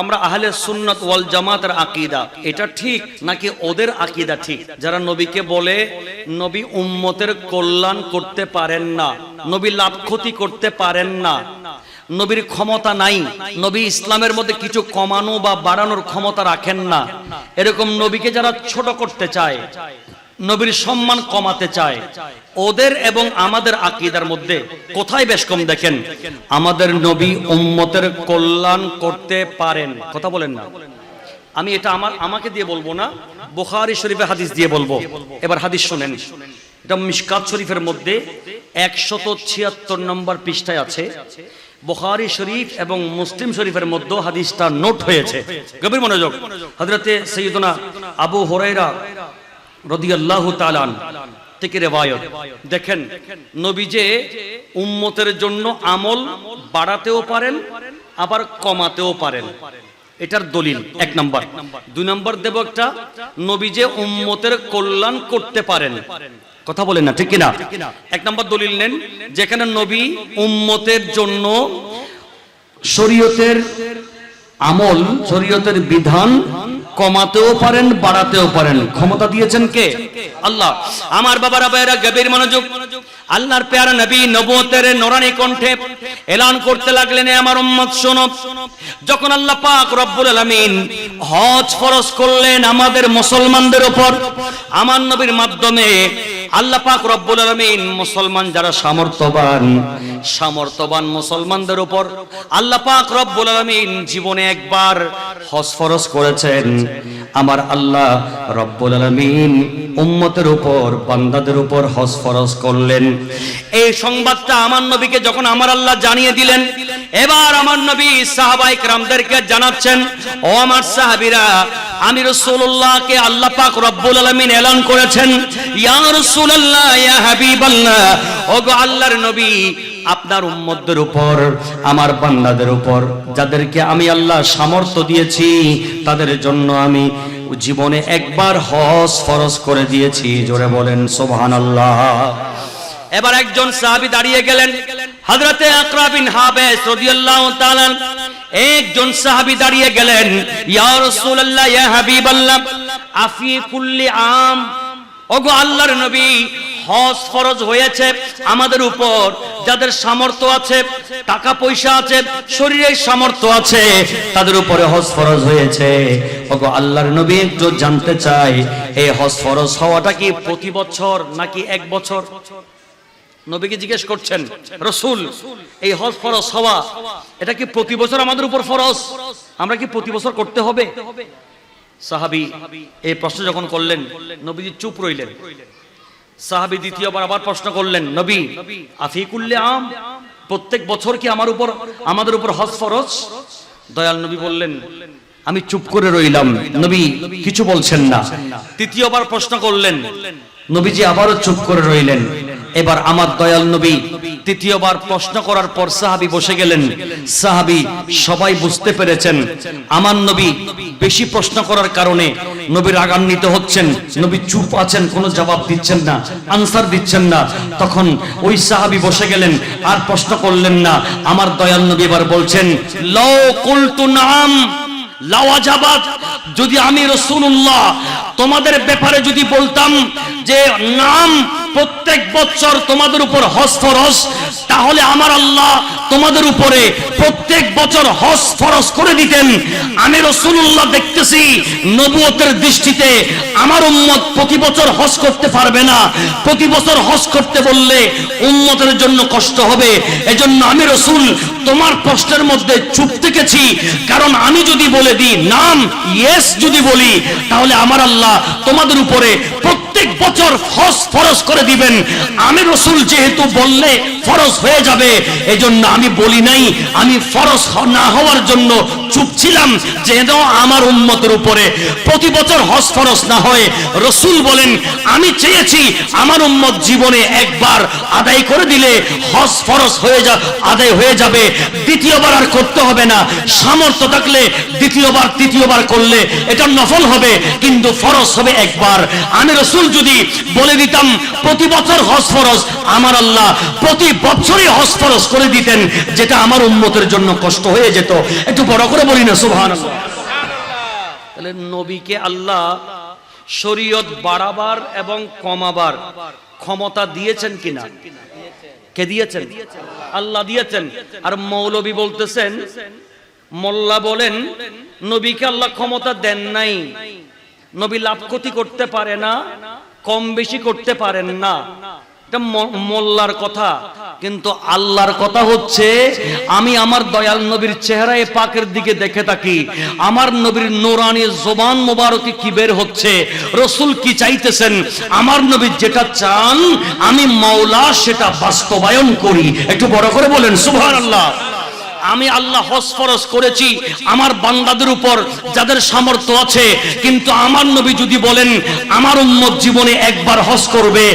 আমরা আহলে সুন্নাত ওয়াল জামাতের আকীদা এটা ঠিক নাকি ওদের আকীদা ঠিক? যারা নবীকে বলে নবী উম্মতের কল্যাণ করতে পারেন না, নবী লাভ ক্ষতি করতে পারেন না, নবীর ক্ষমতা নাই, নবী ইসলামের মধ্যে কিছু কমানো বা বাড়ানোর ক্ষমতা রাখেন না, এরকম নবীকে যারা ছোট করতে চায়, নবীর সম্মান কমাতে চায়, ওদের এবং আমাদের আকীদার মধ্যে কোথায় বেশ কম? দেখেন, আমাদের নবী উম্মতের কল্যাণ করতে পারেন। কথা বলেন না। আমি এটা আমাকে দিয়ে বলবো না, বুখারী শরীফের হাদিস দিয়ে বলবো। এবার হাদিস শুনেন, এটা মিশকাত শরীফের মধ্যে 176 নম্বর পৃষ্ঠায় আছে। বুখারী শরীফ এবং মুসলিম শরীফের মধ্যে হাদিসটা নোট হয়েছে। গভীর মনোযোগ। হযরতে সাইয়্যিদুনা আবু হুরায়রা রাদিয়াল্লাহু তাআলা থেকে রিওয়ায়াত। দেখেন, নবী যে উম্মতের জন্য আমল বাড়াতেও পারেন আবার কমাতেও পারেন, এটার দলিল এক নাম্বার। দুই নাম্বার দেব একটা, নবী যে উম্মতের কল্যাণ করতে পারেন। কথা বলেন না, ঠিক কিনা? এক নাম্বার দলিল নেন, যেখানে নবী উম্মতের জন্য শরীয়তের আমল, শরীয়তের বিধান কমাতেও পারেন বাড়াতেও পারেন। ক্ষমতা দিয়েছেন কে? আল্লাহ। আমার বাবারা ভাইরা গভীর মনোযোগ। আল্লাহর প্যারা নবী নবুয়তের নূরানী কণ্ঠে এলান করতে লাগলেন, আমার উম্মত শোনো, যখন আল্লাহ পাক রব্বুল আলামিন হজ ফরজ করলেন আমাদের মুসলমানদের উপর, আমার নবীর মাধ্যমে আল্লাহ পাক রব্বুল আলামিন মুসলমান যারা সামর্থ্যবান মুসলমানদের উপর আল্লাহ পাক রব্বুল আলামিন জীবনে একবার হজ ফরজ করেছেন। আমার আল্লাহ রব্বুল আলামিন উম্মতের উপর, বান্দাদের উপর হজ ফরজ করলেন। এই সংবাদটা আমার নবীকে যখন আমার আল্লাহ জানিয়ে দিলেন, এবার আমার নবী সাহাবায়ে কেরামদেরকে জানাচ্ছেন, ও আমার সাহাবীরা, আমি রাসূলুল্লাহকে আল্লাহ পাক রব্বুল আলামিন এলান করেছেন, ইয়া রাসূলুল্লাহ, ইয়া হাবিবাল্লাহ, ওগো আল্লাহর নবী, আপনার উম্মতদের উপর, আমার বান্দাদের উপর, যাদেরকে আমি আল্লাহ সামর্থ্য দিয়েছি, তাদের জন্য আমি জীবনে একবার হজ ফরজ করে দিয়েছি। জোরে বলেন সুবহানাল্লাহ। এবার একজন সাহাবী দাঁড়িয়ে গেলেন, হযরতে আকরা বিন হাবিস রাদিয়াল্লাহু তাআলা। একজন সাহাবী দাঁড়িয়ে গেলেন, ইয়া রাসূলুল্লাহ, ইয়া হাবিবাল্লাহ, আফি কুল্লি আম, ওগো আল্লাহর নবী, হজ ফরজ হয়েছে আমাদের উপর, যাদের সামর্থ্য আছে, টাকা পয়সা আছে, শরীরের সামর্থ্য আছে, তাদের উপরে হজ ফরজ হয়েছে। ওগো আল্লাহর নবী, একটু জানতে চাই, এই হজ ফরজ হওয়াটা কি প্রতি বছর নাকি এক বছর? নবীকে জিজ্ঞেস করছেন, রাসূল, এই হজ ফরজ হওয়া এটা কি প্রতি বছর আমাদের উপর ফরজ? আমরা কি প্রতি বছর করতে হবে? সাহাবী এই প্রশ্ন যখন করলেন, নবীজি চুপ রইলেন। সাহাবী দ্বিতীয়বার আবার প্রশ্ন করলেন, নবী, আফি কুল্লি আম, প্রত্যেক বছর কি আমাদের উপর হজ ফরজ? দয়াল নবী বললেন, আমি চুপ করে রইলাম, নবী কিছু বলছেন না। তৃতীয়বার প্রশ্ন করলেন, নবীজি আবারও চুপ করে রইলেন। এবার আমার দয়াল নবী তৃতীয়বার প্রশ্ন করার পর সাহাবী বসে গেলেন। সাহাবী সবাই বুঝতে পেরেছেন আমার নবী বেশি প্রশ্ন করার কারণে নবীর রাগান্বিত হচ্ছেন, নবী চুপ আছেন, কোনো জবাব দিচ্ছেন না, আনসার দিচ্ছেন না। তখন ওই সাহাবী বসে গেলেন, আর প্রশ্ন করলেন না। আমার দয়াল নবী এবার বলছেন, লাউ কুলতু নাম লাওয়াজাবাত, যদি আমি রাসূলুল্লাহ তোমাদের ব্যাপারে যদি বলতাম যে নাম প্রত্যেক বছর তোমাদের উপর হজ ফরজ, তাহলে আমার আল্লাহ তোমাদের উপরে প্রত্যেক বছর হজ ফরজ করে দিতেন। আমি রাসূলুল্লাহ দেখতেছি নবুয়তের দৃষ্টিতে আমার উম্মত প্রতি বছর হজ করতে পারবে না। প্রতি বছর হজ করতে বললে উম্মতের জন্য কষ্ট হবে। এজন্য আমি রাসূল তোমার প্রশ্নের মধ্যে চুপ থেকেছি, কারণ আমি যদি বলে দিই নাম ইয়েস যদি বলি, তাহলে আমার আল্লাহ তোমাদের উপরে প্রত্যেক বছর হজ ফরজ করে দিবেন। আমি রাসূল যেহেতু বললে ফরজ হয়ে যাবে, এজন্য আমি বলি নাই। আমি ফরজ না হওয়ার জন্য চুপ ছিলাম, যেন আমার উম্মতের উপরে প্রতি বছর হজ ফরজ না হয়। রাসূল বলেন, আমি চেয়েছি আমার উম্মত জীবনে একবার আদায় করে দিলে হজ ফরজ আদায় হয়ে যাবে, দ্বিতীয়বার আর করতে হবে না। সামর্থ্য থাকলে দ্বিতীয়বার তৃতীয়বার করলে এটা নফল হবে, কিন্তু ফরজ হবে একবার। আমি রাসূল যদি বলে দিতাম প্রতি বছর হজ ফরজ, আমার আল্লাহ প্রতি বছরই হজ ফরজ করে দিতেন, যেটা আমার উম্মতের জন্য কষ্ট হয়ে যেত। একটু বড় করে বলি না সুবহানাল্লাহ। তাহলে নবীকে আল্লাহ শরীয়ত বাড়াবার এবং কমাবার ক্ষমতা দিয়েছেন কিনা? কে দিয়েছেন? আল্লাহ দিয়েছেন। আর মৌলবী বলতেছেন, মোল্লা বলেন নবীকে আল্লাহ ক্ষমতা দেন নাই, নবী লাভ ক্ষতি করতে পারে না, কম বেশি করতে পারেন না। এটা মোল্লার কথা, কিন্তু আল্লাহর কথা হচ্ছে আমি আমার দয়াল নবীর চেহারায় পাকের দিকে দেখে থাকি, আমার নবীর নূরানি জবান মোবারকে কি বের হচ্ছে, রাসূল কি চাইতেছেন, আমার নবী যেটা চান আমি মাওলা সেটা বাস্তবায়ন করি। একটু বড় করে বলেন সুবহানাল্লাহ। আমি আল্লাহ হজ ফরজ করেছি আমার বান্দাদের উপর যাদের সামর্থ্য আছে, কিন্তু আমার নবী যদি বলেন আমার উম্মত জীবনে একবার হজ করবে,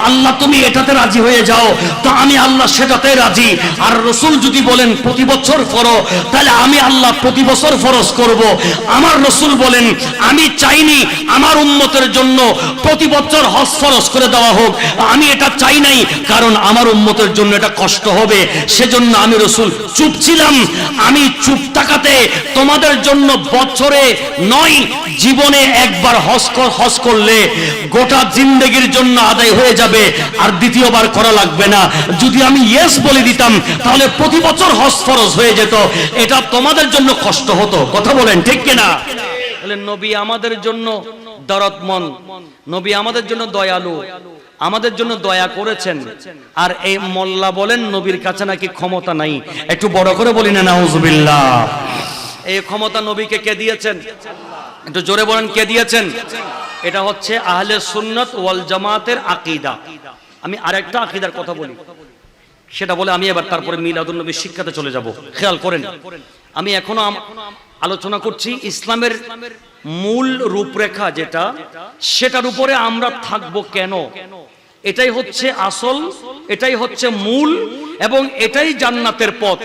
আল্লাহ তুমি এটাতে রাজি হয়ে যাও, তো আমি আল্লাহ সেটাতে রাজি। আর রাসূল যদি বলেন প্রতি বছর করো, তাহলে আমি আল্লাহ প্রতি বছর ফরজ করব। আমার রাসূল বলেন আমি চাইনি আমার উম্মতের জন্য প্রতি বছর হজ ফরজ করে দেওয়া হোক, আমি এটা চাই নাই, কারণ আমার উম্মতের জন্য এটা কষ্ট হবে, সেজন্য আমি রাসূল চুপ ছিলাম। আমি চুপ থাকাতে তোমাদের জন্য বছরে নয়, জীবনে একবার হজ করলে গোটা জিন্দেগির জন্য আদায় হয়ে যাবে, আর দ্বিতীয়বার করা লাগবে না। যদি আমি ইয়েস বলে দিতাম তাহলে প্রতি বছর হজ ফরজ হয়ে যেত, এটা তোমাদের জন্য কষ্ট হতো। কথা বলেন ঠিক কিনা? তাহলে নবী আমাদের জন্য দরদমন্দ, নবী আমাদের জন্য দয়ালু, আমাদের জন্য দয়া করেছেন। আর এই মোল্লা বলেন নবীর কাছে নাকি ক্ষমতা নাই। একটু বড় করে বলি না নাউজুবিল্লাহ। এই ক্ষমতা নবীকে কে দিয়েছেন? একটু জোরে বলেন কে দিয়েছেন? এটা হচ্ছে আহলে সুন্নাত ওয়াল জামাতের আকীদা। আমি আরেকটা আকীদার কথা বলি, সেটা বলে আমি এবার তারপরে মিলাদুন নবীর শিক্ষাতে চলে যাব। খেয়াল করেন, আমি এখনো আলোচনা করছি ইসলামের মূল রূপরেখা যেটা, সেটার উপরে আমরা থাকবো কেন, এটাই হচ্ছে আসল, এটাই হচ্ছে মূল, এবং এটাই জান্নাতের পথ।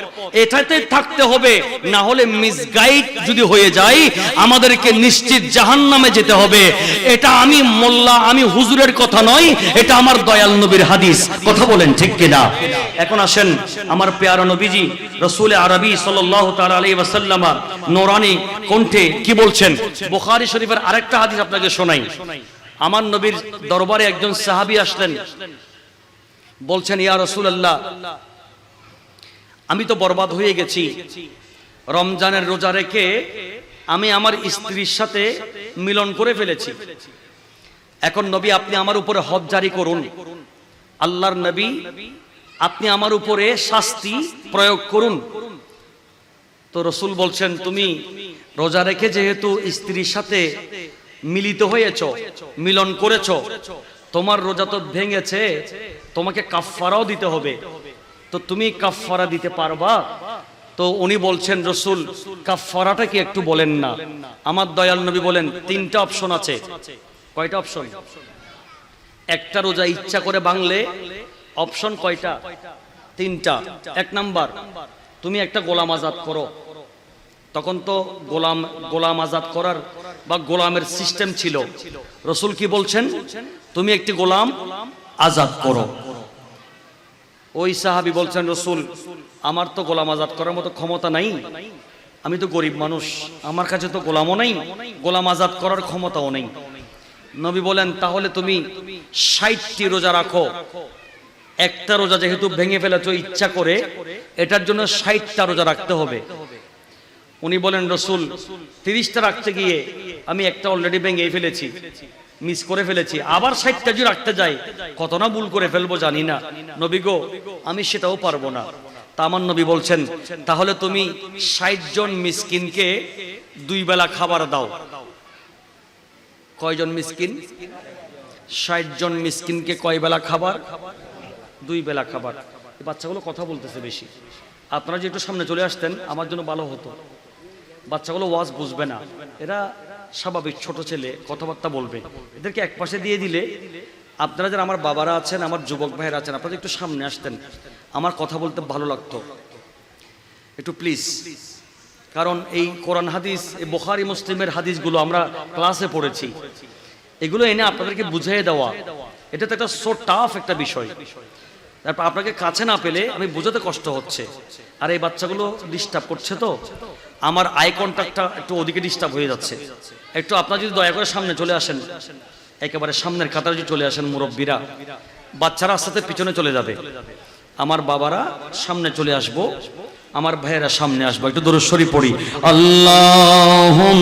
এটাতে থাকতে হবে, না হলে মিসগাইড যদি হয়ে যায় আমাদেরকে নিশ্চিত জাহান্নামে যেতে হবে। এটা আমি মোল্লা, আমি হুজুরের কথা নয়, এটা আমার দয়াল নবীর হাদিস। কথা বলেন ঠিক কিনা? এখন আসেন আমার পেয়ারা নবীজি রাসূল আরবি সাল্লাল্লাহু তাআলা আলাইহি ওয়াসাল্লাম নূরানি কণ্ঠে কি বলছেন। বুখারী শরীফের আরেকটা হাদিস আপনাকে শোনাই। আমার নবীর দরবারে একজন সাহাবী আসলেন, বলছেন ইয়া রাসূলুল্লাহ, আমি তো বরবাদ হয়ে গেছি, রমজানের রোজা রেখে আমি আমার স্ত্রীর সাথে মিলন করে ফেলেছি, এখন নবী আপনি আমার উপরে হদ জারি করুন। আল্লাহর নবী আপনি আমার উপরে শাস্তি প্রয়োগ করুন। তো রাসূল বলছেন তুমি রোজা রেখে যেহেতু স্ত্রীর সাথে মিলিত হয়েছো, মিলন করেছো, তোমার রোজা তো ভেঙেছে, তোমাকে কাফফারাও দিতে হবে, তো তুমি কাফফারা দিতে পারবা? তো উনি বলছেন রাসূল কাফফারাটা কি একটু বলেন না। আমার দয়াল নবী বলেন তিনটা অপশন আছে। কয়টা অপশন? একটা রোজা ইচ্ছা করে ভাঙলে অপশন কয়টা? তিনটা। এক নাম্বার, তুমি একটা গোলাম আজাদ করো। তখন তো গোলাম আজাদ করার বা গোলামের সিস্টেম ছিল। রাসূল কি বলছেন? তুমি একটি গোলাম আজাদ করো। ওই সাহাবী বলছেন রাসূল আমার তো গোলাম আজাদ করার মতো ক্ষমতা নাই, আমি তো গরিব মানুষ, আমার কাছে তো গোলামও নাই, গোলাম আজাদ করার ক্ষমতাও নেই। নবী বলেন তাহলে তুমি ৬০টি রোজা রাখো। একটা রোজা যেহেতু ভেঙে ফেলেছো ইচ্ছা করে, এটার জন্য ৬০টা রোজা রাখতে হবে। উনি বলেন রাসূল ৩০টা রাখতে গিয়ে আমি একটা অলরেডি ভেঙে ফেলেছি, মিস করে ফেলেছি, আবার ৬০টা যদি রাখতে যাই কত না ভুল করে ফেলবো জানি না, নবী গো আমি সেটাও পারবো না। তা আমার নবী বলছেন তাহলে তুমি ৬০ জন মিসকিনকে ২ বেলা খাবার দাও। কয়জন মিসকিন? ৬০ জন মিসকিনকে কয় বেলা খাবার? ২ বেলা খাবার। এই বাচ্চাগুলো কথা বলতেছে বেশি, আপনারা যে একটু সামনে চলে আসতেন আমার জন্য ভালো হতো। বাচ্চাগুলো ওয়াজ বুঝবে না, এরা স্বাভাবিক ছোট ছেলে, কথাবার্তা বলবে, এদেরকে এক পাশে দিয়ে দিলে আপনারা যারা আমার বাবারা আছেন, আমার যুবক ভাইয়েরা আছেন, আপনারা একটু সামনে আসতেন, আমার কথা বলতে ভালো লাগতো একটু প্লিজ। কারণ এই কোরআন হাদিস, এই বুখারী মুসলিমের হাদিসগুলো আমরা ক্লাসে পড়েছি, এগুলো এনে আপনাদেরকে বুঝিয়ে দেওয়া এটা তো একটা সো টাফ একটা বিষয়। তারপর আপনাকে কাছে না পেলে আমি বোঝাতে কষ্ট হচ্ছে, আর এই বাচ্চাগুলো ডিস্টার্ব করছে, তো আমার আই কন্ট্যাক্টটা একটু ওদিকে ডিস্টার্ব হয়ে যাচ্ছে। একটু আপনারা যদি দয়া করে সামনে চলে আসেন, একেবারে সামনের কাতারে যদি চলে আসেন মুরব্বীরা, বাচ্চারা আস্তে আস্তে পিছনে চলে যাবে, আমার বাবারা সামনে চলে আসবো, আমার ভাইয়েরা সামনে আসবো। একটু দরুদ শরীফ পড়ি, আল্লাহুম্মা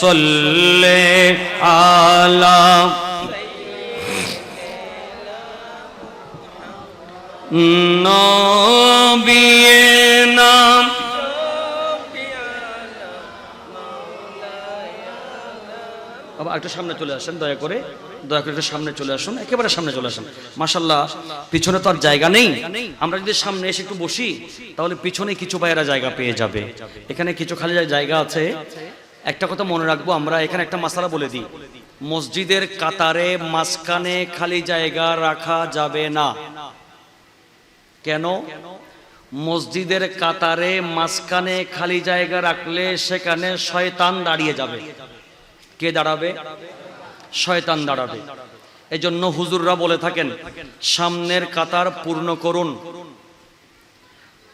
সাল্লি আলা নবিয়িনা। একটু সামনে চলে আসেন, দয়া করে একটু সামনে চলে আসুন, একেবারে সামনে চলে আসুন। মাশাআল্লাহ, পিছনে তো আর জায়গা নেই, আমরা যদি সামনে এসে একটু বসি তাহলে পিছনে কিছু ভাইয়েরা জায়গা পেয়ে যাবে, এখানে কিছু খালি জায়গা আছে। একটা কথা মনে রাখবো, আমরা এখানে একটা মাসালা বলে দিই, মসজিদের কাতারে মাঝখানে খালি জায়গা রাখা যাবে না। কেন? মসজিদের কাতারে মাঝখানে খালি জায়গা রাখলে সেখানে শয়তান দাঁড়িয়ে যাবে। কে দাঁড়াবে? শয়তান দাঁড়াবে। এজন্য হুজুররা বলে থাকেন, সামনের কাতার পূর্ণ করুন,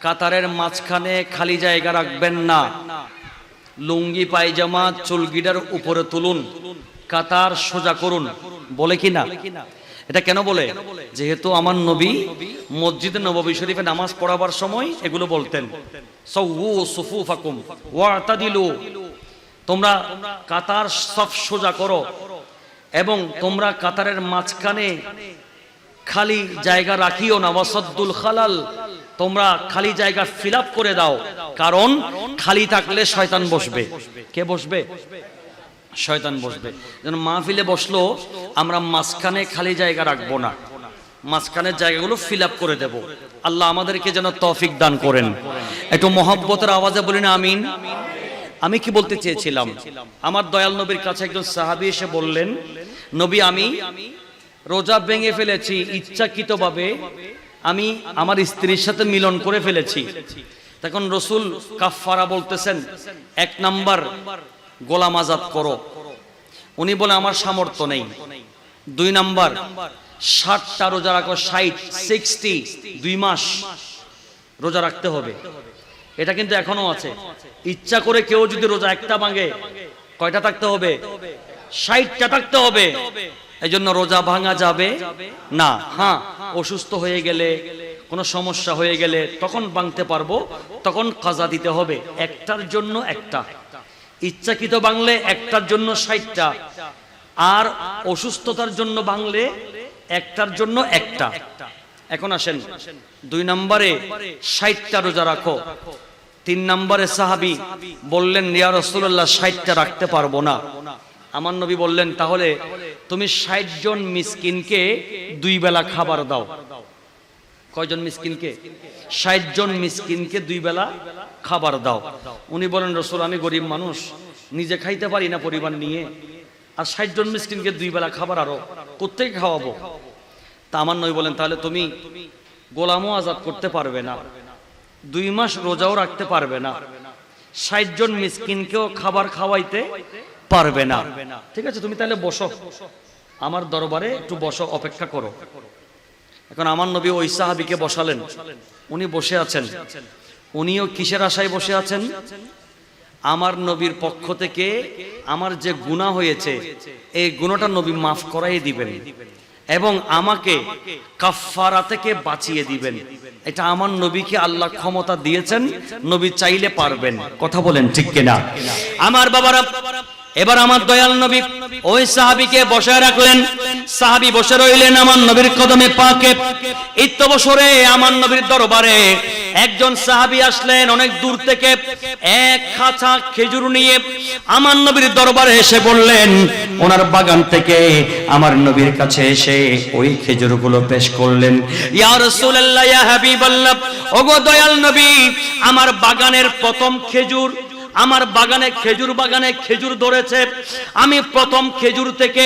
কাতারের মাঝখানে খালি জায়গা রাখবেন না। লুঙ্গি পায়জামা চুলগিটার উপরে তুলুন, কাতার সোজা করুন, বলে কি না? এটা কেন বলে? যেহেতু আমার নবী মসজিদে নববী শরীফে নামাজ পড়াবার সময় এগুলো বলতেন, সাওয়ু সুফুফাকুম ওয়াতাদিলু, তোমরা কাতার সফ সোজা করো এবং তোমরা কাতারের মাঝখানে খালি জায়গা রাখিও না, ওয়াসাদ্দুল খালাল, তোমরা খালি জায়গা ফিল আপ করে দাও, কারণ খালি থাকলে শয়তান বসবে। কে বসবে? শয়তান বসবে। যেন মাহফিলে বসলো, আমরা মাঝখানে খালি জায়গা রাখবো না, মাঝখানের জায়গাগুলো ফিল আপ করে দেব। আল্লাহ আমাদেরকে যেন তৌফিক দান করেন। একটু মহব্বতের আওয়াজে বলি না আমিন। আমি কি বলতে চেয়েছিলাম, আমার দয়াল নবীর কাছে একজন সাহাবী এসে বললেন, নবী আমি রোজা ভেঙে ফেলেছি, ইচ্ছাকৃতভাবে আমি আমার স্ত্রীর সাথে মিলন করে ফেলেছি। তখন রাসূল কাফফারা বলতেছেন, 1 নাম্বার গোলাম আজাদ করো। উনি বলে আমার সামর্থ্য নেই। 2 নাম্বার 60টা রোজা রাখো, 60 2 মাস রোজা রাখতে হবে। এটা কিন্তু এখনো আছে। ইচ্ছা করে কেউ যদি রোজা একটা ভাঙে, কয়টা থাকতে হবে? 60টা থাকতে হবে। এই জন্য রোজা ভাঙা যাবে না। হ্যাঁ, অসুস্থ হয়ে গেলে, কোনো সমস্যা হয়ে গেলে তখন ভাঙতে পারবো, তখন কাজা দিতে হবে। একটার জন্য একটা, ইচ্ছাকৃত ভাঙলে একটার জন্য 60টা, আর অসুস্থতার জন্য ভাঙলে একটার জন্য একটা। এখন আসেন 2 নম্বরে 60টা রোজা রাখো। 3 নম্বরে সাহাবী বললেন, ইয়া রাসূলুল্লাহ 60টা রাখতে পারবো না। আমার নবী বললেন, তাহলে তুমি 60 জন মিসকিনকে 2 বেলা খাবার দাও। কয়জন মিসকিনকে? 60 জন মিসকিনকে 2 বেলা খাবার দাও। উনি বলেন, রাসূল আমি গরিব মানুষ, নিজে খাইতে পারি না পরিবার নিয়ে, আর 60 জন মিসকিনকে 2 বেলা খাবার আরো কোত্থেকে খাওয়াবো? তা আমার নবী বলেন, তাহলে তুমি গোলামও আজাদ করতে পারবে না, 2 মাস রোজাও রাখতে পারবে না, 60 জন মিসকিনকেও খাবার খাওয়াইতে পারবে না। ঠিক আছে, তুমি তাহলে বসো, আমার দরবারে একটু বসো, অপেক্ষা করো। এখন আমার নবী ওই সাহাবীকে বসালেন, উনি বসে আছেন। উনিও কিসের আশায় বসে আছেন? আমার নবীর পক্ষ থেকে আমার যে গুনাহ হয়েছে, এই গুনাহটা নবী মাফ করাই দিবেন এবং আমাকে কাফফারা থেকে বাঁচিয়ে দিবেন। এটা আমার নবীকে আল্লাহ ক্ষমতা দিয়েছেন, নবী চাইলে পারবেন। কথা বলেন ঠিক কিনা? আমার বাবারা, এবার আমার দয়াল নবী ওই সাহাবীকে বসায় রাখলেন। সাহাবী বসে রইলেন আমার নবীর কদমে পাকে। ইত্যবসরে আমার নবীর দরবারে একজন সাহাবী আসলেন অনেক দূর থেকে, 1 খাঁচা খেজুর নিয়ে আমার নবীর দরবারে এসে বললেন, ওনার বাগান থেকে আমার নবীর কাছে এসে ওই খেজুরগুলো পেশ করলেন। ইয়া রাসূলুল্লাহ, ইয়া হাবিবাল্লাহ, ওগো দয়াল নবী, আমার বাগানের প্রথম খেজুর, আমার বাগানে খেজুর ধরেছে, আমি প্রথম খেজুর থেকে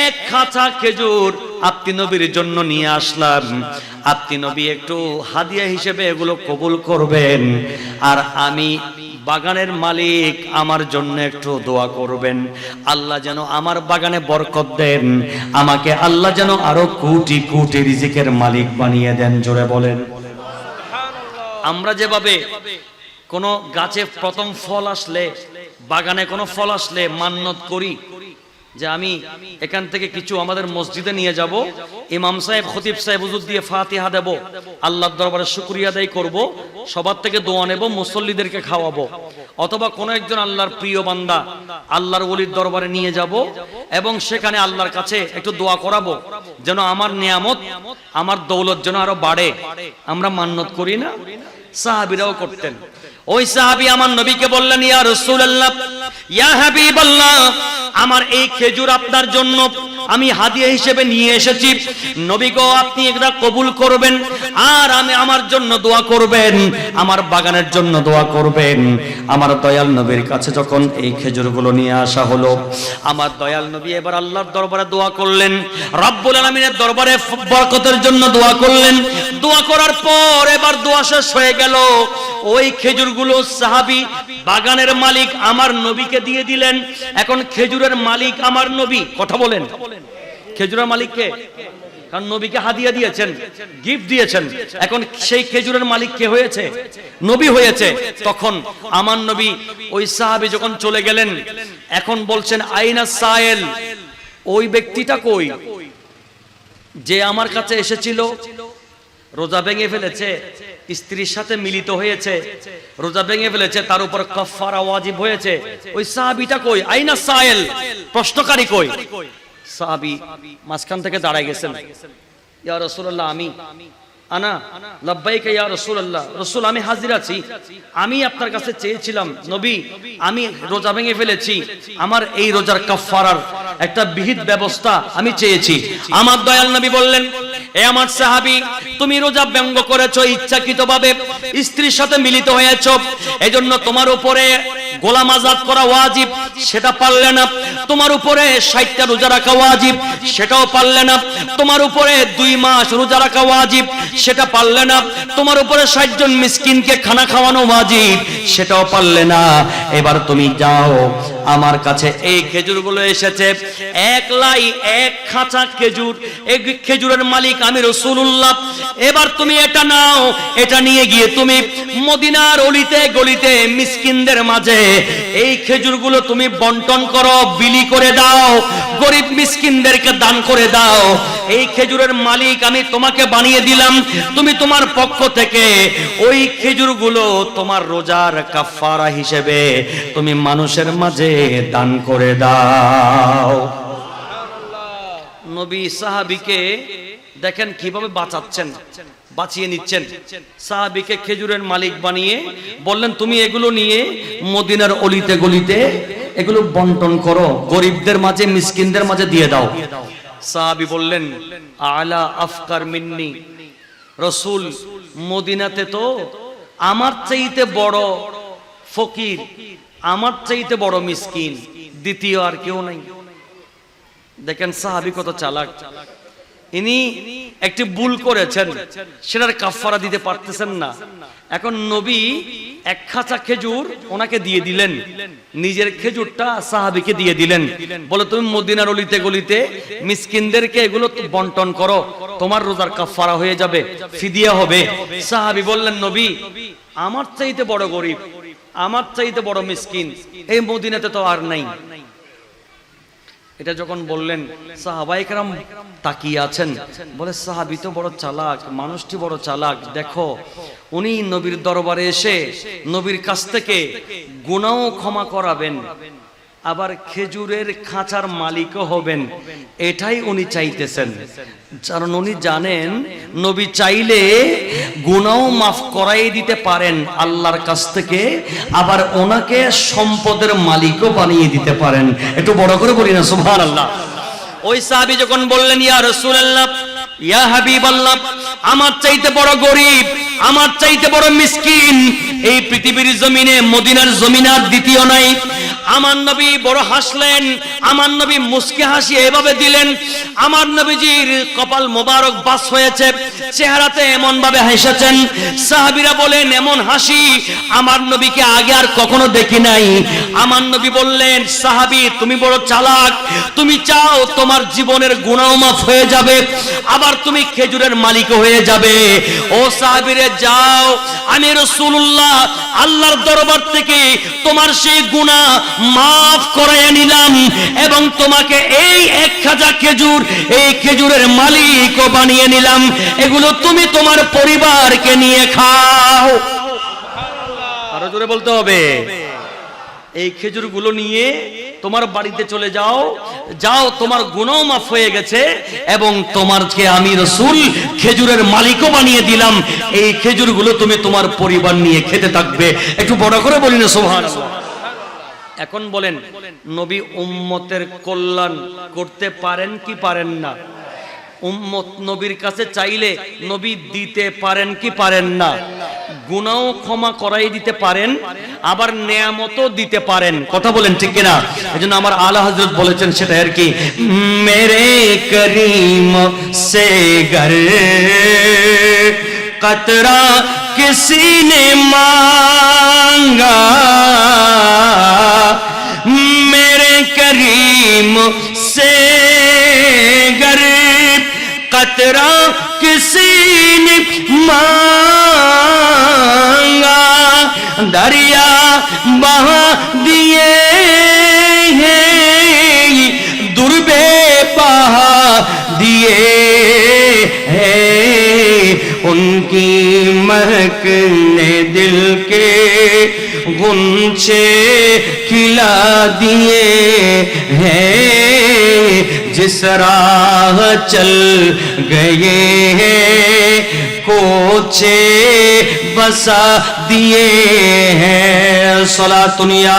1 খাঁচা খেজুর আপনি নবীর জন্য নিয়ে আসলাম। আপনি নবী একটু হাদিয়া হিসেবে এগুলো কবুল করবেন, আর আমি বাগানের মালিক আমার জন্য একটু দোয়া করবেন, আল্লাহ যেন আমার বাগানে বরকত দেন, আমাকে আল্লাহ যেন আরো কোটি কোটি রিজিকের মালিক বানিয়ে দেন। জোরে বলেন। আমরা যেভাবে কোন গাছে প্রথম ফল আসলে, বাগানে কোনো ফল আসলে মান্নত করি যে আমি এখান থেকে কিছু আমাদের মসজিদে নিয়ে যাব, ইমাম সাহেব খতিব সাহেব হুজুর দিয়ে ফাতিহা দেব, আল্লাহর দরবারে শুকরিয়া আদায় করব, সবার থেকে দোয়া নেব, মুসল্লিদেরকে খাওয়াবো, অথবা কোন একজন আল্লাহর প্রিয় বান্দা আল্লাহর ওলির দরবারে নিয়ে যাব এবং সেখানে আল্লাহর কাছে একটু দোয়া করাবো যেন আমার নিয়ামত, আমার দৌলত যেন আরো বাড়ে। আমরা মান্নত করি না? সাহাবীরাও করতেন। ওই সাহাবী আমার নবীকে বললেন, ইয়া রাসূলুল্লাহ, ইয়া হাবিবাল্লাহ, আমার এই খেজুর আপনার জন্য আমি হাদিয়া হিসেবে নিয়ে এসেছি, নবী গো আপনি এটা কবুল করবেন আর আমি আমার জন্য দোয়া করবেন, আমার বাগানের জন্য দোয়া করবেন। আমার দয়াল নবীর কাছে যখন এই খেজুরগুলো নিয়ে আসা হলো, আমার দয়াল নবী এবার আল্লাহর দরবারে দোয়া করলেন, রব্বুল আলামিনের দরবারে বরকতের জন্য দোয়া করলেন। দোয়া করার পর এবার দোয়া শেষ হয়ে গেল, ওই খেজুরগুলো সাহাবী বাগানের মালিক আমার নবীকে দিয়ে দিলেন। এখন খেজুরের মালিক আমার নবী। কথা বলেন, খেজুরের মালিক কে? কারণ নবীকে হাদিয়া দিয়েছেন, গিফট দিয়েছেন। এখন সেই খেজুরের মালিক কে হয়েছে? নবী হয়েছে। তখন আমার নবী ওই সাহাবী যখন চলে গেলেন, এখন বলছেন আইনা সায়েল, ওই ব্যক্তিটা কই যে আমার কাছে এসেছিল, রোজা ভেঙে ফেলেছে, স্ত্রীর সাথে মিলিত হয়েছে, রোজা ভেঙে ফেলেছে, তার উপর কাফারা ওয়াজিব হয়েছে, ওই সাহাবীটা কই? আইনা সায়েল, প্রশ্নকারী কই? সাহাবী মাঝখান থেকে দাঁড়ায় গেছেন। ইয়া রাসূলুল্লাহ, আমি আনা লাব্বাইকা ইয়া রাসূলুল্লাহ, রাসূল আমি হাজির আছি, আমি আপনার কাছে চেয়েছিলাম নবী, আমি রোজা ভেঙে ফেলেছি, আমার এই রোজার কাফারার একটা বিহিত ব্যবস্থা আমি চেয়েছি। আমার দয়াল নবী বললেন, এ আমার সাহাবী, তুমি রোজা ভঙ্গ করেছো ইচ্ছাকৃতভাবে, স্ত্রীর সাথে মিলিত হয়েছো, এজন্য তোমার উপরে গোলাম আযাদ করা ওয়াজিব, সেটা পারলে না। তোমার উপরে 60টা রোজা রাখা ওয়াজিব, সেটাও পারলে না। তোমার উপরে 2 মাস রোজা রাখা ওয়াজিব, সেটা পারলে না। তোমার উপরে 60 জন মিসকিনকে খানা খাওয়ানো ওয়াজিব, সেটাও পারলে না। এবার তুমি যাও, আমার কাছে এই খেজুরগুলো এসেছে, এক লাই এক খাঁচা খেজুর, এই খেজুরের মালিক আমি রাসূলুল্লাহ। এবার তুমি এটা নাও, এটা নিয়ে গিয়ে তুমি মদিনার অলিতে গলিতে মিসকিনদের মাঝে এই খেজুরগুলো তুমি বন্টন করো, বিলি করে দাও, গরিব মিসকিনদেরকে দান করে দাও। এই খেজুরের মালিক আমি তোমাকে বানিয়ে দিলাম, তুমি তোমার পক্ষ থেকে ওই খেজুরগুলো তোমার রোজার কাফারা হিসেবে তুমি মানুষের মাঝে দান করে দাও। নবী সাহাবীকে দেখেন কিভাবে বাঁচাচ্ছেন, বাঁচিয়ে নিচ্ছেন। সাহাবীকে খেজুরের মালিক বানিয়ে বললেন, তুমি এগুলো নিয়ে মদিনার অলিতে গলিতে এগুলো বন্টন করো, গরিবদের মাঝে মিসকিনদের মাঝে দিয়ে দাও। সাহাবী বললেন, আলা আফকার মিন্নি, রাসূল মদিনাতে তো আমার চাইতে বড় ফকির, আমার চাইতে বড় মিসকিন দ্বিতীয় আর কেউ নাই। দেখেন সাহাবী কত চালাক, ইনি একটি ভুল করেছেন, সেটার কাফারা দিতে পারতেছেন না। এখন নবী এক খাঁচা খেজুর ওনাকে দিয়ে দিলেন, নিজের খেজুরটা সাহাবীকে দিয়ে দিলেন, বলে তুমি মদিনার অলিতে গলিতে মিসকিনদেরকে এগুলো বন্টন করো, তোমার রোজার কাফারা হয়ে যাবে, ফিদিয়া হবে। সাহাবী বললেন, নবী আমার চাইতে বড় গরিব, আমার চাইতে বড় মিসকিন এই মদিনাতে তো আর নাই। এটা যখন বললেন, সাহাবায়ে কেরাম তাকিয়ে আছেন, বলে সাহাবী তো বড় চালাক, মানুষটি বড় চালাক, দেখো উনি নবীর দরবারে এসে নবীর কাছ থেকে গুনাহও ক্ষমা করাবেন, আবার খেজুরের খাঁচার মালিকও হবেন, এটাই উনি চাইতেছেন। কারণ উনি জানেন নবী চাইলে গুনাহও মাফ করাই দিতে পারেন আল্লাহর কাছ থেকে, আবার ওনাকে সম্পদের মালিকও বানিয়ে দিতে পারেন। একটু বড় করে বলি না সুবহানাল্লাহ। ওই সাহাবী যখন বললেন, ইয়া রাসূলুল্লাহ, ইয়া হাবিবাল্লাহ, আমার চাইতে বড় গরিব, আমার চাইতে বড় মিসকিন এই পৃথিবীর জমিনে, মদিনার জমিনে আর দ্বিতীয় নাই। আমার নবী বড় হাসলেন, আমার নবী মুস্কি হাসি এভাবে দিলেন, আমার নবীজির কপাল মোবারক বাস হয়েছে, চেহারাতে এমন ভাবে হেসেছেন, সাহাবীরা বলেন এমন হাসি আমার নবীকে আগে আর কখনো দেখি নাই। আমার নবী বললেন, সাহাবী তুমি বড় চালাক, তুমি চাও তোমার জীবনের গুনাহ মাফ হয়ে যাবে, আবার তুমি খেজুরের মালিক হয়ে যাবে। ও সাহাবীরে যাও, আমি রাসূলুল্লাহ আল্লাহর দরবার থেকে তোমার সেই গুনাহ মাফ করাইয়া নিলাম এবং তোমাকে এই 1000 খেজুর, এই খেজুরের মালিকও বানিয়ে নিলাম, এগুলো তুমি তোমার পরিবারকে নিয়ে খাও। আরো জোরে বলতে হবে, এই খেজুরগুলো নিয়ে তোমার বাড়িতে চলে যাও, যাও তোমার গুনাহ মাফ হয়ে গেছে এবং তোমারকে আমি রাসূল খেজুরের মালিকও বানিয়ে দিলাম, এই খেজুরগুলো তুমি তোমার পরিবার নিয়ে খেতে থাকবে। একটু বড় করে বলি না সুবহানাল্লাহ। এখন বলেন, নবী উম্মতের কল্যাণ করতে পারেন কি পারেন না? উম্মত নবীর কাছে চাইলে নবী দিতে পারেন কি পারেন না? গুনাহ ক্ষমা করাই দিতে পারেন, আবার নেয়ামতও দিতে পারেন। কথা বলেন ঠিক কিনা? এজন্য আমার আলা হযরত বলেছেন সেটা আর কি, মেরে করিম সে গর কতরা কিসি নে মাঙ্গা, मेरे करीम से गरीब कतरा किसी ने मांगा, दरिया बहा दिए हैं दुर्बे बहा दिए हैं, उनकी महकने दिल के गुंचे खिला दिए हैं, जिस राह चल गए हैं कोचे बसा दिए हैं। सलातुनिया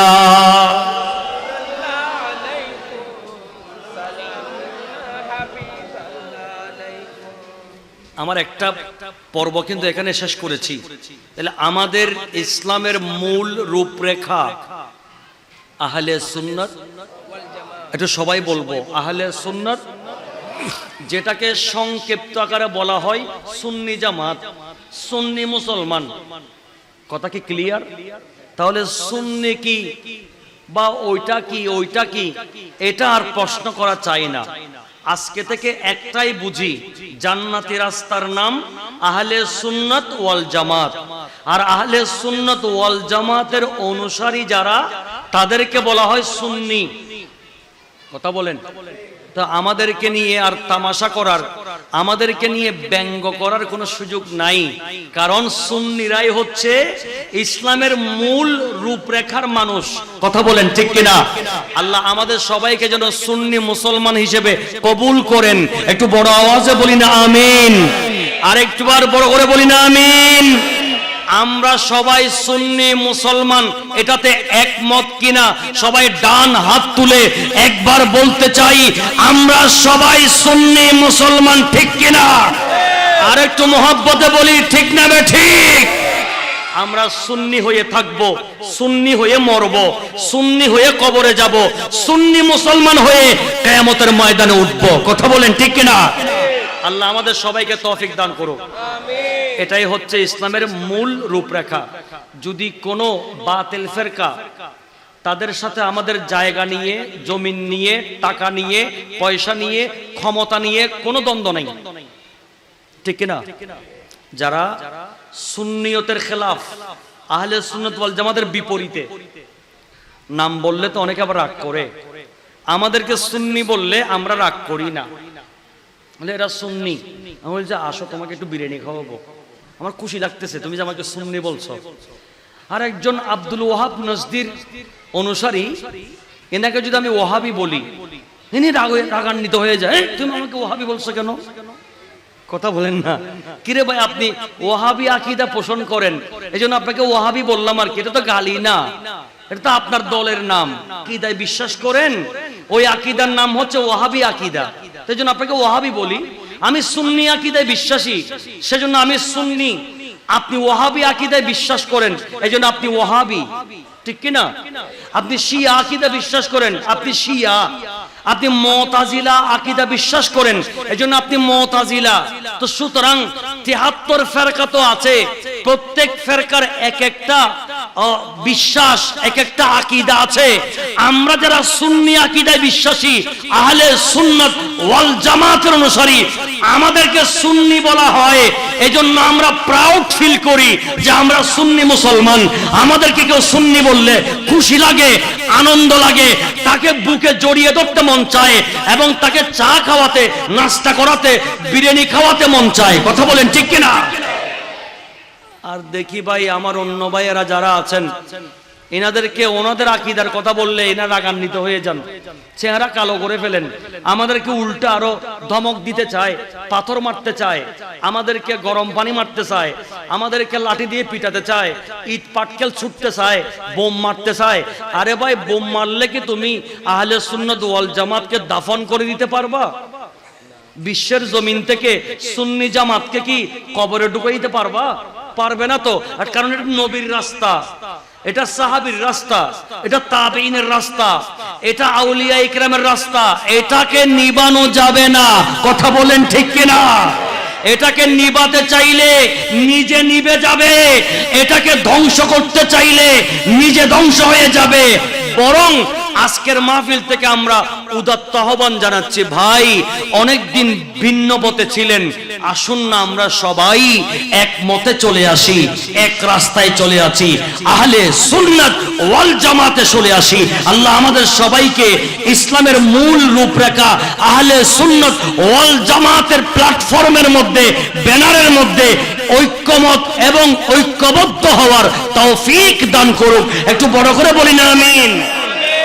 আমার একটা পর্ব কিন্তু এখানে শেষ করেছি। তাহলে আমাদের ইসলামের মূল রূপরেখা আহলে সুন্নাত, একটু সবাই বলবো আহলে সুন্নাত, যেটাকে সংক্ষিপ্ত আকারে বলা হয় সুন্নি জামাত, সুন্নি মুসলমান। কথা কি ক্লিয়ার? তাহলে সুন্নি কি বা ওইটা কি ওইটা কি, এটা আর প্রশ্ন করা চাই না। আজকে থেকে একটাই বুঝি, জান্নাতি রাস্তার নাম আহলে সুন্নাত ওয়াল জামাত। আর আহলে সুন্নাত ওয়াল জামাতের অনুসারী যারা, তাদেরকে বলা হয় সুন্নি। কথা বলেন। তো আমাদেরকে নিয়ে আর তামাশা করার, আমাদেরকে নিয়ে ব্যঙ্গ করার কোনো সুযোগ নাই, কারণ সুন্নিরাই হচ্ছে ইসলামের মূল রূপরেখার মানুষ। কথা বলেন ঠিক কিনা? আল্লাহ আমাদের সবাইকে যেন সুন্নি মুসলমান হিসেবে কবুল করেন। একটু বড় আওয়াজে বলি না আমিন, আর একটুবার বড় করে বলি না আমিন। আমরা সবাই সুন্নি মুসলমান, এটাতে একমত কিনা সবাই ডান হাত তুলে একবার বলতে চাই, আমরা সবাই সুন্নি মুসলমান, ঠিক কিনা? আর একটু মহব্বতে বলি ঠিক না বে ঠিক? আমরা সুন্নি হয়ে থাকব, সুন্নি হয়ে মরব, সুন্নি হয়ে কবরে যাব, সুন্নি মুসলমান হয়ে কিয়ামতের ময়দানে উঠব। কথা বলেন ঠিক কিনা? আল্লাহ আমাদের সবাইকে তৌফিক দান করুক। এটাই হচ্ছে ইসলামের মূল রূপরেখা। যদি কোনো বাতিল ফেরকা তাদের সাথে আমাদের জায়গা নিয়ে, জমিন নিয়ে, টাকা নিয়ে, পয়সা নিয়ে, ক্ষমতা নিয়ে কোনো দ্বন্দ্ব নেই, ঠিক কিনা? যারা সুন্নিয়তের খেলাফ, আহলে সুন্নাত ওয়াল জামাতের বিপরীতে, নাম বললে তো অনেকে আবার রাগ করে, আমাদেরকে সুন্নি বললে আমরা রাগ করি না। এরা সুন্নি, আমি বলছি আসো তোমাকে একটু বিরিয়ানি খাওয়াবো, আমার খুশি লাগতেছে তুমি যে আমাকে সুন্নি বলছো। আর একজন আব্দুল ওয়াহাব নজদির অনুসারী, এনাকে যদি আমি ওয়াহাবি বলি, ইনি রাগান্বিত হয়ে যায়, তুমি আমাকে ওয়াহাবি বলছো কেন? কথা বলেন না। কিরে ভাই আপনি ওয়াহাবি আকীদা পোষণ করেন, এজন্য আপনাকে ওয়াহাবি বললাম আর কি, এটা তো গালি না, এটা তো আপনার দলের নাম, আকীদায় বিশ্বাস করেন, ওই আকীদার নাম হচ্ছে ওয়াহাবি আকীদা, সেই জন্য আপনাকে ওয়াহাবি বলি। আমি সুন্নি আকীদায় বিশ্বাসী, সেজন্য আমি সুন্নি। আপনি ওয়াহাবি আকীদায় বিশ্বাস করেন, এজন্য আপনি ওয়াহাবি। ঠিক কি না? আপনি শিয়া আকীদা বিশ্বাস করেন, আপনি শিয়া। আপনি মুতাজিলা আকীদা বিশ্বাস করেন, এজন্য আপনি মুতাজিলা। তো সুতরাং 73 ফেরকা তো আছে, প্রত্যেক ফেরকার এক একটা বিশ্বাস, এক একটা আকীদা আছে। আমরা যারা সুন্নি আকীদায় বিশ্বাসী, আহলে সুন্নাত ওয়াল জামাতের অনুসারী, আমাদেরকে সুন্নি বলা হয়। এজন্য আমরা প্রাউড ফিল করি যে আমরা সুন্নি মুসলমান। আমাদেরকে কেউ সুন্নি বললে খুশি লাগে, আনন্দ লাগে, তাকে বুকে জড়িয়ে ধরতে মন চায় এবং তাকে চা খাওয়াতে, নাস্তা করাতে, বিরিয়ানি খাওয়াতে মন চায়। কথা বলেন ঠিক কিনা? আর দেখি ভাই আমার অন্য ভাইয়েরা যারা আছেন, এনাদেরকে ওনাদের আকীদার কথা বললে এনারা রাগান্বিত হয়ে যান, চেহারা কালো করে ফেলেন, আমাদেরকে উল্টা আরো ধমক দিতে চায়, পাথর মারতে চায়, আমাদেরকে গরম পানি মারতে চায়, আমাদেরকে লাঠি দিয়ে পিটাতে চায়, ইট পাটকেল ছুটতে চায়, বোম মারতে চায়। আরে ভাই, বোম মারলে কি তুমি আহলে সুন্নাত ওয়াল জামাতকে দাফন করে দিতে পারবা? বিশ্বের জমিন থেকে সুন্নি জামাতকে কি কবরে ঢুকিয়ে দিতে পারবা? পারবে না তো। আর কারণ এটা নবীর রাস্তা, এটা সাহাবীর রাস্তা, এটা তাবেঈনের রাস্তা, এটা আউলিয়া ইকরামের রাস্তা। এটাকে নিবানো যাবে না। কথা বলেন ঠিক কিনা? এটাকে নিবাতে চাইলে নিজে নিবে যাবে, এটাকে ধ্বংস করতে চাইলে নিজে ধ্বংস হয়ে যাবে। বরং আজকের মাহফিল থেকে আমরা উদাত্ত আহ্বান জানাচ্ছি, ভাই অনেকদিন ভিন্ন পথে ছিলেন, আসুন না আমরা সবাই এক মতে চলে আসি, এক রাস্তায় চলে আসি, আহলে সুন্নাত ওয়াল জামাতে চলে আসি। আল্লাহ আমাদের সবাইকে ইসলামের মূল রূপরেখা আহলে সুন্নাত ওয়াল জামাতের প্ল্যাটফর্মের মধ্যে, ব্যানারের মধ্যে ঐক্যমত এবং ঐক্যবদ্ধ হওয়ার তৌফিক দান করুক। একটু বড় করে বলি না আমিন।